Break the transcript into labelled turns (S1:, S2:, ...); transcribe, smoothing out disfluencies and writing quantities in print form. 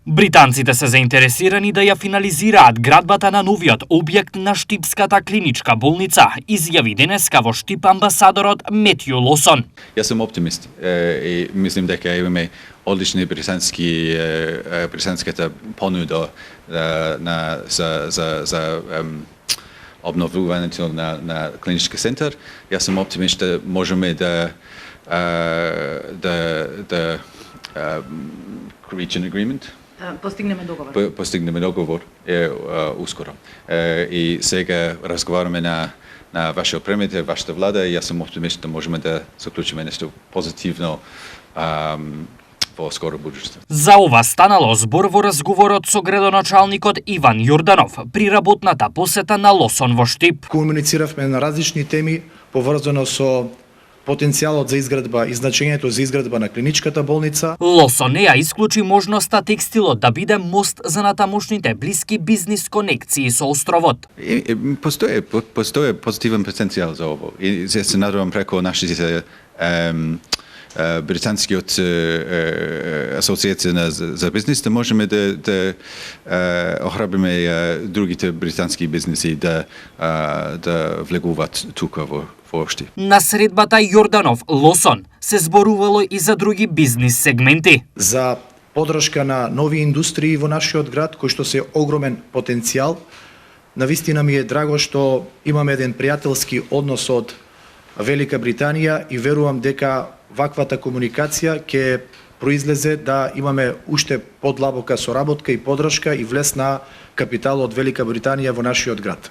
S1: Британците се заинтересирани да ја финализираат градбата на новиот објект на Штипската клиничка болница, изјави денеска во Штип амбасадорот Метју Лосон.
S2: Јас сум оптимист и мислим дека имаме одлични британската понуда за обновувањето на клинички центар. Јас сум оптимист да можеме да reach an agreement. Постигнеме договор ускоро. И сега разговараме на вашиот премиер, вашата влада и јас сум оптимист да можеме да заклучиме нешто позитивно во скоро буdućност.
S1: За ова станало збор во разговорот со градоначалникот Иван Јорданов при работната посета на Лосон во Штип.
S3: Комунициравме на различни теми поврзано со потенцијалот за изградба и значењето за изградба на клиничката болница.
S1: Лосон не ја исклучи можноста текстилот да биде мост за натамошните блиски бизнис конекции со островот.
S2: Постои позитивен потенцијал за ово. И се надевам преку нашите британскиот асоциација за бизнис да можеме да охрабриме другите британски бизниси да влегуваат тука во Штип.
S1: На средбата Јорданов Лосон се зборувало и за други бизнис сегменти.
S3: За подршка на нови индустрии во нашиот град, кој што се огромен потенцијал. Навистина ми е драго што имаме еден пријателски однос од Велика Британија и верувам дека ваквата комуникација ќе произлезе да имаме уште подлабока соработка и подршка и влез на капитал од Велика Британија во нашиот град.